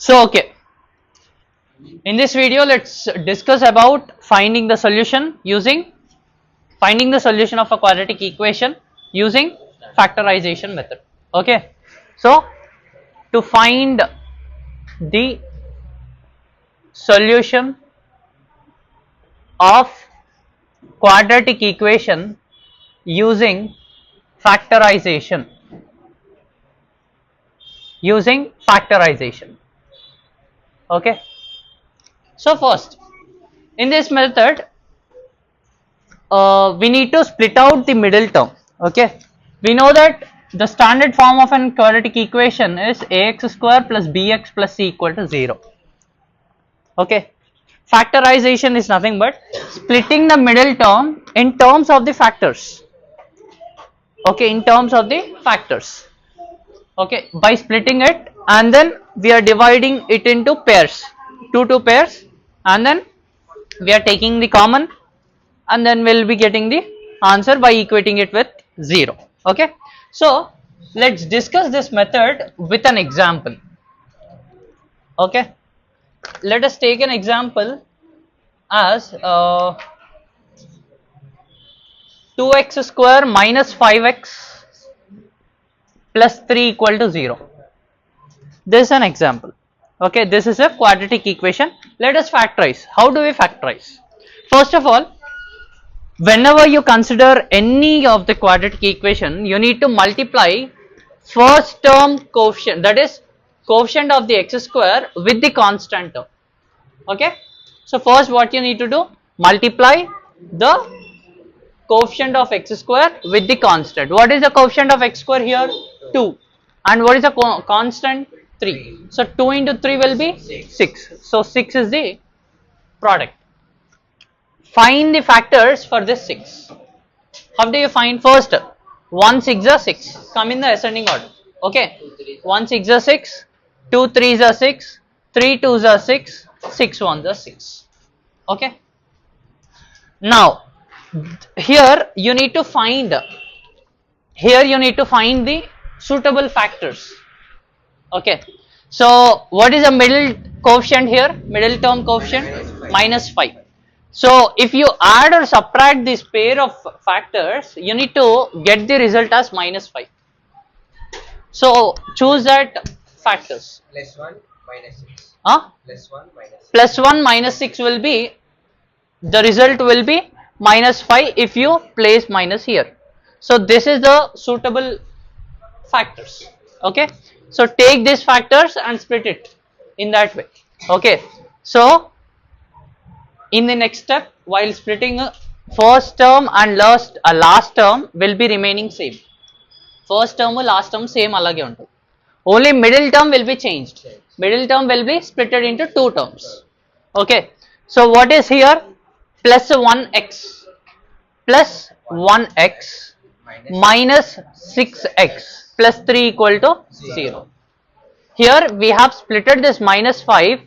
So okay, in this video let's discuss about finding the solution of a quadratic equation using factorization method. Okay, so to find the solution of quadratic equation using factorization. Okay, so first in this method we need to split out the middle term. Okay, we know that the standard form of an quadratic equation is ax square plus bx plus c equal to 0. Okay, factorization is nothing but splitting the middle term in terms of the factors. Okay, in terms of the factors. Okay, by splitting it, and then we are dividing it into pairs, two pairs, and then we are taking the common, and then we'll be getting the answer by equating it with 0. Okay, so let's discuss this method with an example. Okay, let us take an example as 2x square minus 5x plus 3 equal to 0. This is an example. Okay, this is a quadratic equation. Let us factorize. How do we factorize? First of all, whenever you consider any of the quadratic equation, you need to multiply first term coefficient, that is coefficient of the x square with the constant term. Okay, so first what you need to do, multiply the coefficient of x square with the constant. What is the coefficient of x square here? 2. And what is the constant? 3. So 2 into 3 will be 6. So 6 is the product. Find the factors for this 6. How do you find? First, 1 6 are 6. Come in the ascending order. Okay, 1 6 are 6, 2 3s are 6, 3 2s are 6, 6 1s are 6. Okay. Now here you need to find the suitable factors. Okay, so what is the middle coefficient here? Middle term coefficient minus 5. So if you add or subtract this pair of factors, you need to get the result as minus 5. So choose that factors. Plus 1 minus 6. Plus 1 minus 6 will be, the result will be minus 5 if you place minus here. So this is the suitable factors. Okay, so take these factors and split it in that way. Okay, so in the next step, while splitting, first term and last term will be remaining same. First term and last term same alage untu. Only middle term will be changed. Middle term will be splitted into two terms. Okay, so what is here? Plus 1x minus 6x plus 3 equal to 0. Here we have splitted this minus 5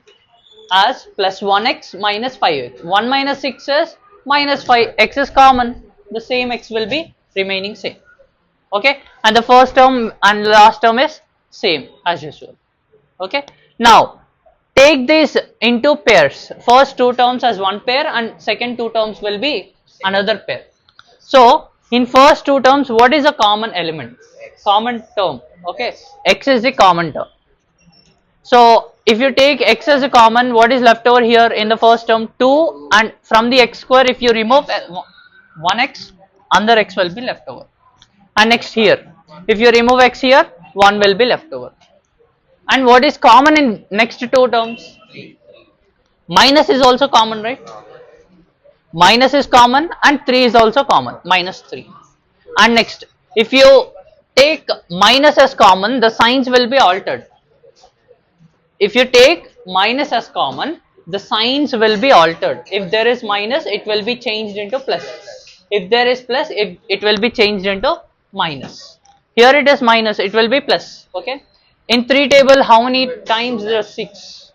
as plus 1x minus 5x. 1 minus 6 is minus 5, x is common, the same x will be remaining same. Okay, and the first term and last term is same as usual. Okay, now take this into pairs. First two terms as one pair and second two terms will be another pair. So in first two terms, what is a common element? Common term. Okay, x is the common term. So if you take x as a common, what is left over here in the first term? 2, and from the x square if you remove 1x, another x will be left over. And next here, if you remove x here, 1 will be left over. And what is common in next two terms? Minus is also common, right? Minus is common and 3 is also common, minus 3. And next, if you take minus as common, the signs will be altered. If you take minus as common, the signs will be altered. If there is minus, it will be changed into plus. If there is plus, it will be changed into minus. Here it is minus, it will be plus. Okay. In 3 table, how many times there are 6?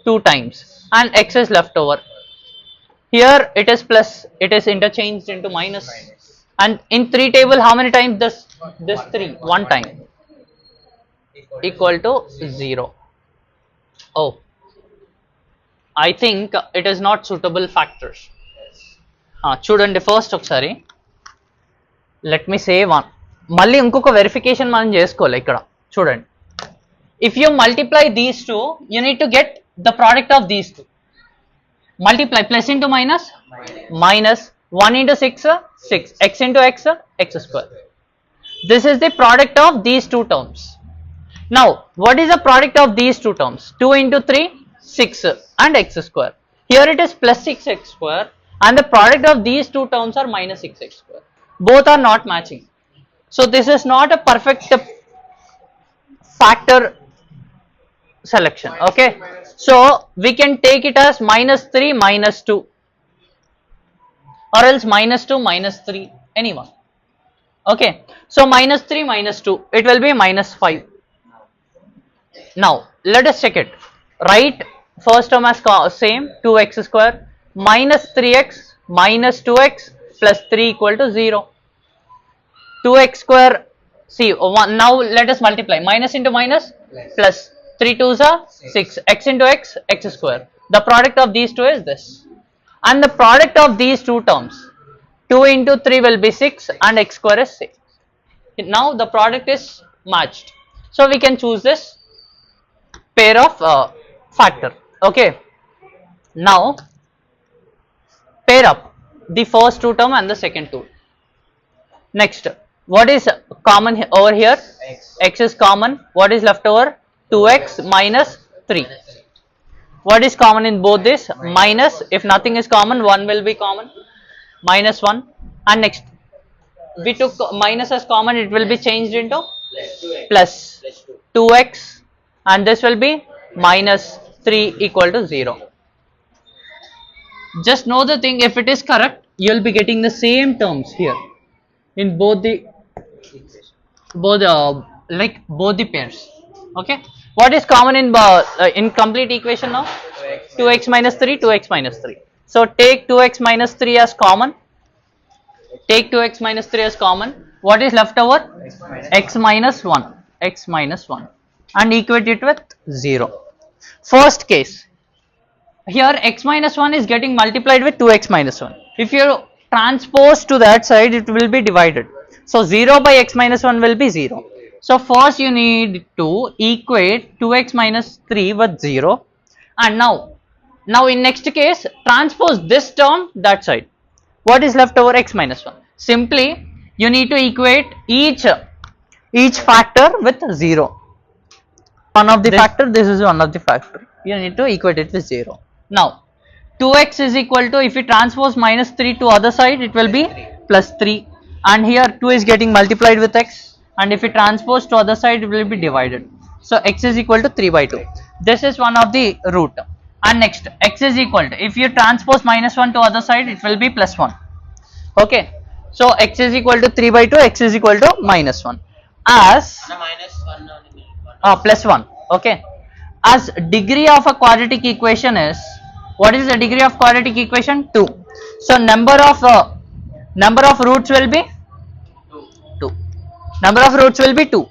2 times, and x is left over. Here it is plus, it is interchanged into minus. And in 3 table, how many times this 3? 1 time, equal to 0. Oh, I think it is not suitable factors. చూడండి first ఒకసారి let me say one, మళ్ళీ ఇంకొక verification మనం చేసుకోవాలి ఇక్కడ. చూడండి, if you multiply these two, you need to get the product of these two. Multiply plus into minus, minus 1 into 6, 6, x into x, x square. This is the product of these two terms. Now, what is the product of these two terms? 2 into 3, 6 and x square. Here it is plus 6x square and the product of these two terms are minus 6x square. Both are not matching. So, this is not a perfect factor selection. Okay. So, we can take it as minus 3 minus 2 or else minus 2 minus 3, anyone. Okay. So, minus 3 minus 2, it will be minus 5. Now, let us check it. Write first term as same, 2x square minus 3x minus 2x plus 3 equal to 0. 2x square, see, now let us multiply. Minus into minus, plus 3 2s are 6, x into x, x square. The product of these two is this. And the product of these two terms, 2 into 3 will be 6 and x square is 6. Now the product is matched. So we can choose this pair of factor. Okay. Now pair up the first two term and the second two. Next, what is common over here? X is common. What is left over? 2x minus 3. What is common in both this? Minus. If nothing is common, 1 will be common. Minus 1. And next, we took minus as common, it will be changed into plus 2x and this will be minus 3 equal to 0. Just know the thing, if it is correct, you will be getting the same terms here in both the pairs. Okay. What is common in complete equation now? 2x minus 3, 2x minus 3. So take 2x minus 3 as common. Take 2x minus 3 as common. What is left over? X minus 1. X minus 1. And equate it with 0. First case. Here x minus 1 is getting multiplied with 2x minus 1. If you transpose to that side, it will be divided. So 0 by x minus 1 will be 0. So first you need to equate 2x minus 3 with 0. And now in next case, transpose this term that side. What is left over? X minus 1. Simply you need to equate each factor with 0. One of the factor, this is one of the factor. You need to equate it with 0. Now 2x is equal to, if you transpose minus 3 to other side, it will be plus 3. And here 2 is getting multiplied with x. And if you transpose to other side, it will be divided. So x is equal to 3 by 2. This is one of the root. And next, x is equal to, if you transpose minus 1 to other side, it will be plus 1. Okay. So x is equal to 3 by 2, x is equal to minus 1. As plus 1. Okay. As degree of a quadratic equation is, what is the degree of quadratic equation? 2. So number of roots will be 2. Number of roots will be 2.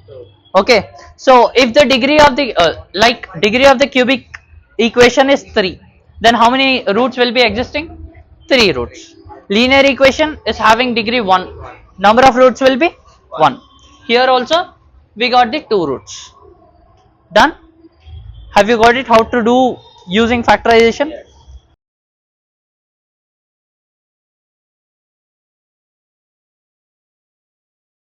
Okay. So if the degree of the degree of the cubic equation is 3, then how many roots will be existing? 3 roots. Linear equation is having degree 1. Number of roots will be 1. Here also we got the 2 roots. Done? Have you got it how to do using factorization?